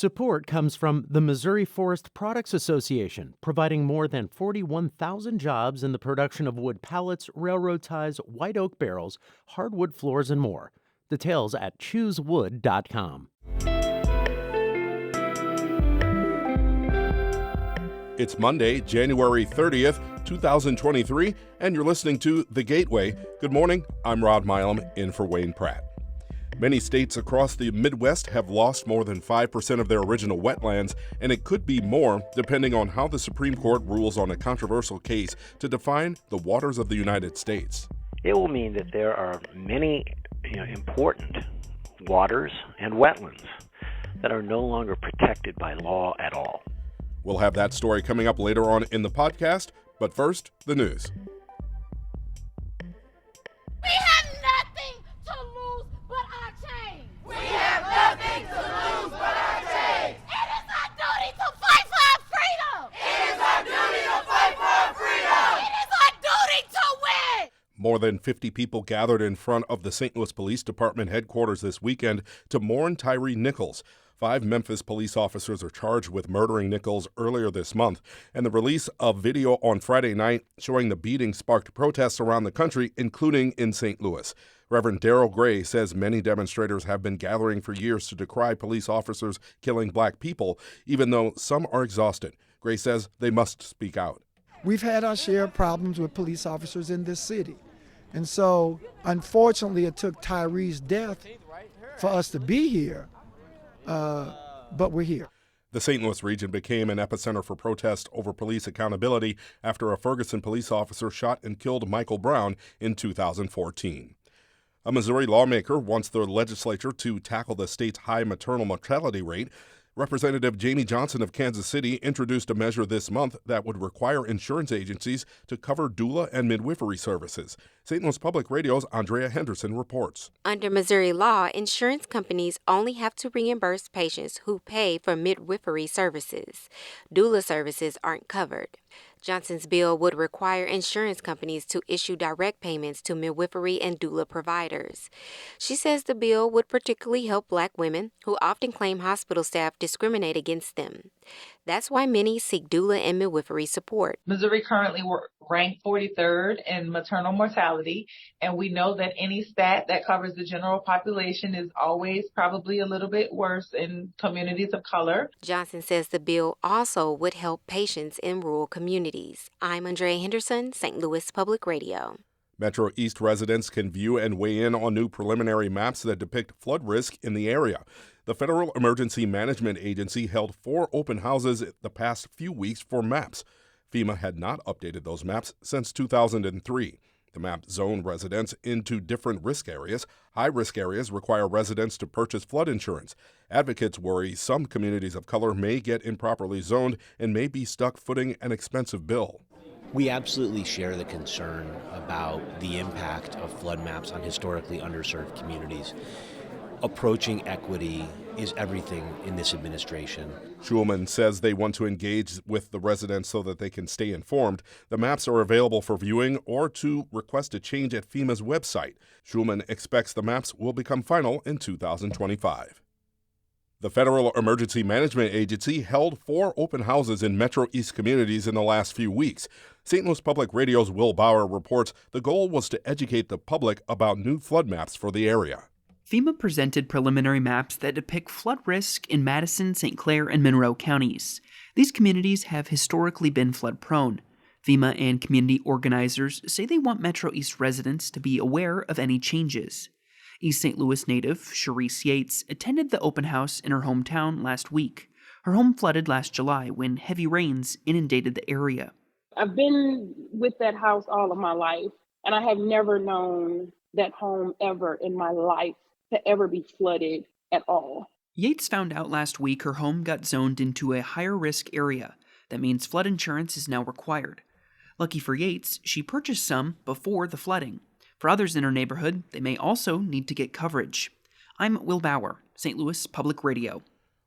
Support comes from the Missouri Forest Products Association, providing more than 41,000 jobs in the production of wood pallets, railroad ties, white oak barrels, hardwood floors, and more. Details at choosewood.com. It's Monday, January 30th, 2023, and you're listening to The Gateway. Good morning, I'm Rod Milam, in for Wayne Pratt. Many states across the Midwest have lost more than 5% of their original wetlands, and it could be more depending on how the Supreme Court rules on a controversial case to define the waters of the United States. It will mean that there are many important waters and wetlands that are no longer protected by law at all. We'll have that story coming up later on in the podcast, but first, the news. We have nothing to lose but our change. We have nothing to lose but our change. It is our duty to fight for our freedom. It is our duty to fight for our freedom. It is our duty to win. More than 50 people gathered in front of the St. Louis Police Department headquarters this weekend to mourn Tyree Nichols. 5 Memphis police officers are charged with murdering Nichols earlier this month, and the release of video on Friday night showing the beating sparked protests around the country, including in St. Louis. Reverend Darrell Gray says many demonstrators have been gathering for years to decry police officers killing black people, even though some are exhausted. Gray says they must speak out. We've had our share of problems with police officers in this city. And so, unfortunately, it took Tyree's death for us to be here. But we're here. The St. Louis region became an epicenter for protest over police accountability after a Ferguson police officer shot and killed Michael Brown in 2014. A Missouri lawmaker wants the legislature to tackle the state's high maternal mortality rate. Representative Jamie Johnson of Kansas City introduced a measure this month that would require insurance agencies to cover doula and midwifery services. St. Louis Public Radio's Andrea Henderson reports. Under Missouri law, insurance companies only have to reimburse patients who pay for midwifery services. Doula services aren't covered. Johnson's bill would require insurance companies to issue direct payments to midwifery and doula providers. She says the bill would particularly help black women who often claim hospital staff discriminate against them. That's why many seek doula and midwifery support. Missouri currently ranked 43rd in maternal mortality, and we know that any stat that covers the general population is always probably a little bit worse in communities of color. Johnson says the bill also would help patients in rural communities. I'm Andrea Henderson, St. Louis Public Radio. Metro East residents can view and weigh in on new preliminary maps that depict flood risk in the area. The Federal Emergency Management Agency held 4 open houses the past few weeks for maps. FEMA had not updated those maps since 2003. The map zoned residents into different risk areas. High-risk areas require residents to purchase flood insurance. Advocates worry some communities of color may get improperly zoned and may be stuck footing an expensive bill. We absolutely share the concern about the impact of flood maps on historically underserved communities. Approaching equity is everything in this administration. Schulman says they want to engage with the residents so that they can stay informed. The maps are available for viewing or to request a change at FEMA's website. Schulman expects the maps will become final in 2025. The Federal Emergency Management Agency held 4 open houses in Metro East communities in the last few weeks. St. Louis Public Radio's Will Bauer reports the goal was to educate the public about new flood maps for the area. FEMA presented preliminary maps that depict flood risk in Madison, St. Clair, and Monroe counties. These communities have historically been flood-prone. FEMA and community organizers say they want Metro East residents to be aware of any changes. East St. Louis native Sharice Yates attended the open house in her hometown last week. Her home flooded last July when heavy rains inundated the area. I've been with that house all of my life, and I have never known that home ever in my life to ever be flooded at all. Yates found out last week her home got zoned into a higher risk area. That means flood insurance is now required. Lucky for Yates, she purchased some before the flooding. For others in her neighborhood, they may also need to get coverage. I'm Will Bauer, St. Louis Public Radio.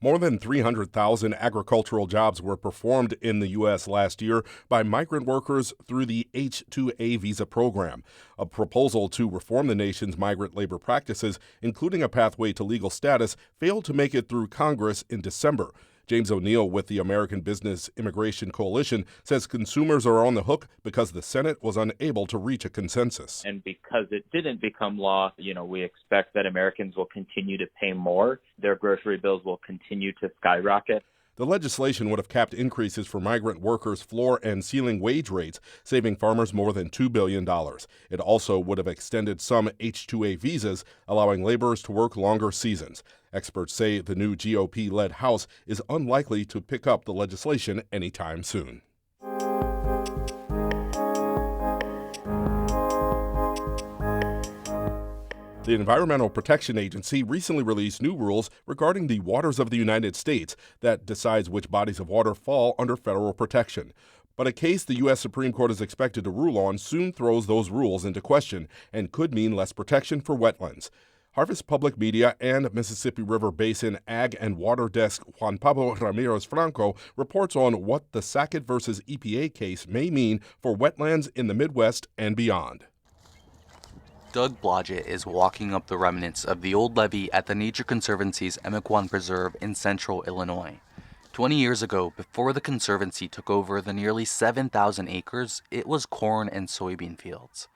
More than 300,000 agricultural jobs were performed in the U.S. last year by migrant workers through the H-2A visa program, a proposal to reform the nation's migrant labor practices, including a pathway to legal status, failed to make it through Congress in December. James O'Neill with the American Business Immigration Coalition says consumers are on the hook because the Senate was unable to reach a consensus. And because it didn't become law, we expect that Americans will continue to pay more. Their grocery bills will continue to skyrocket. The legislation would have capped increases for migrant workers' floor and ceiling wage rates, saving farmers more than $2 billion. It also would have extended some H-2A visas, allowing laborers to work longer seasons. Experts say the new GOP-led House is unlikely to pick up the legislation anytime soon. The Environmental Protection Agency recently released new rules regarding the waters of the United States that decides which bodies of water fall under federal protection. But a case the U.S. Supreme Court is expected to rule on soon throws those rules into question and could mean less protection for wetlands. Harvest Public Media and Mississippi River Basin Ag and Water Desk Juan Pablo Ramirez Franco reports on what the Sackett versus EPA case may mean for wetlands in the Midwest and beyond. Doug Blodgett is walking up the remnants of the old levee at the Nature Conservancy's Emiquon Preserve in central Illinois. 20 years ago, before the Conservancy took over the nearly 7,000 acres, it was corn and soybean fields.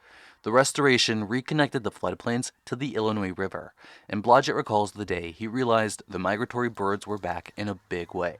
The restoration reconnected the floodplains to the Illinois River, and Blodgett recalls the day he realized the migratory birds were back in a big way.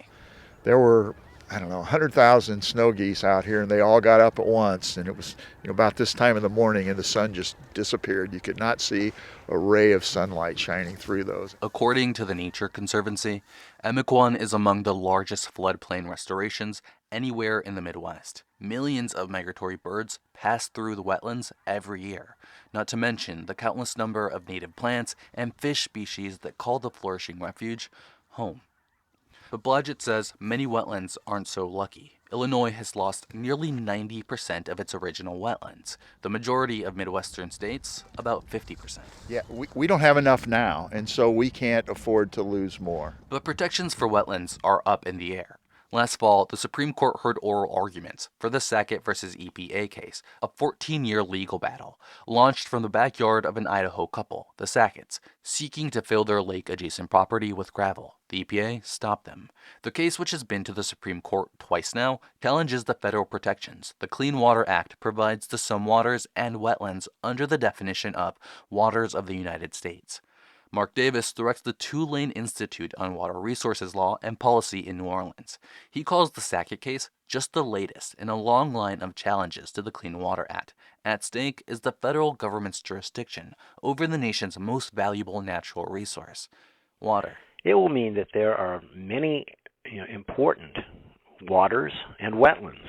There were 100,000 snow geese out here, and they all got up at once, and it was about this time in the morning, and the sun just disappeared. You could not see a ray of sunlight shining through those. According to the Nature Conservancy, Emiquon is among the largest floodplain restorations anywhere in the Midwest. Millions of migratory birds pass through the wetlands every year, not to mention the countless number of native plants and fish species that call the flourishing refuge home. But Blodgett says many wetlands aren't so lucky. Illinois has lost nearly 90% of its original wetlands. The majority of Midwestern states, about 50%. Yeah, we don't have enough now, and so we can't afford to lose more. But protections for wetlands are up in the air. Last fall, the Supreme Court heard oral arguments for the Sackett versus EPA case, a 14-year legal battle, launched from the backyard of an Idaho couple, the Sacketts, seeking to fill their lake-adjacent property with gravel. The EPA stopped them. The case, which has been to the Supreme Court twice now, challenges the federal protections the Clean Water Act provides to some waters and wetlands under the definition of waters of the United States. Mark Davis directs the Tulane Institute on Water Resources Law and Policy in New Orleans. He calls the Sackett case just the latest in a long line of challenges to the Clean Water Act. At stake is the federal government's jurisdiction over the nation's most valuable natural resource, water. It will mean that there are many important waters and wetlands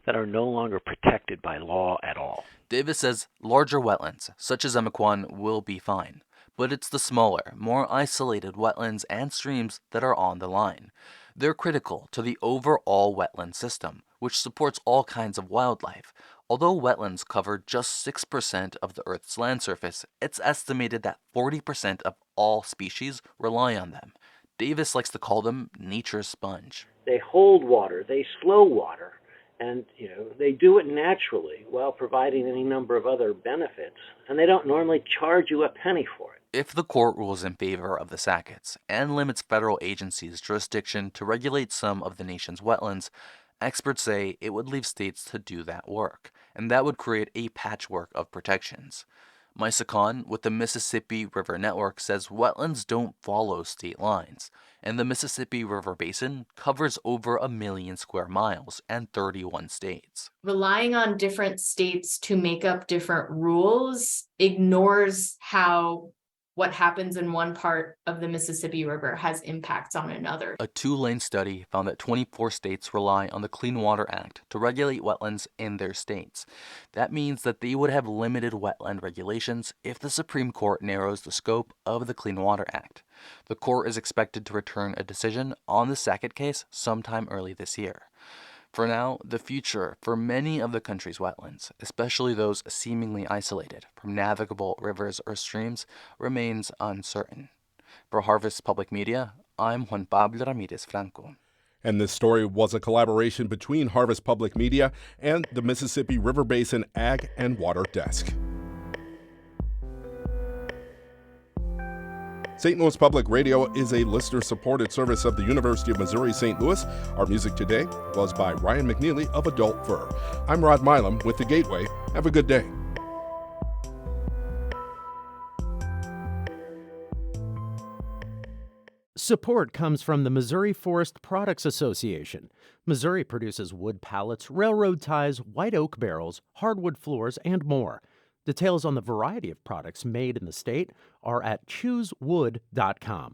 that are no longer protected by law at all. Davis says larger wetlands, such as Emiquon, will be fine. But it's the smaller, more isolated wetlands and streams that are on the line. They're critical to the overall wetland system, which supports all kinds of wildlife. Although wetlands cover just 6% of the Earth's land surface, it's estimated that 40% of all species rely on them. Davis likes to call them nature's sponge. They hold water, they slow water, and they do it naturally while providing any number of other benefits, and they don't normally charge you a penny for it. If the court rules in favor of the Sacketts and limits federal agencies' jurisdiction to regulate some of the nation's wetlands, experts say it would leave states to do that work, and that would create a patchwork of protections. Misa Khan with the Mississippi River Network says wetlands don't follow state lines, and the Mississippi River Basin covers over 1 million square miles and 31 states. Relying on different states to make up different rules ignores how what happens in one part of the Mississippi River has impacts on another. A Tulane study found that 24 states rely on the Clean Water Act to regulate wetlands in their states. That means that they would have limited wetland regulations if the Supreme Court narrows the scope of the Clean Water Act. The court is expected to return a decision on the Sackett case sometime early this year. For now, the future for many of the country's wetlands, especially those seemingly isolated from navigable rivers or streams, remains uncertain. For Harvest Public Media, I'm Juan Pablo Ramirez Franco. And this story was a collaboration between Harvest Public Media and the Mississippi River Basin Ag and Water Desk. St. Louis Public Radio is a listener-supported service of the University of Missouri St. Louis. Our music today was by Ryan McNeely of Adult Fur. I'm Rod Milam with The Gateway. Have a good day. Support comes from the Missouri Forest Products Association. Missouri produces wood pallets, railroad ties, white oak barrels, hardwood floors, and more. Details on the variety of products made in the state are at choosewood.com.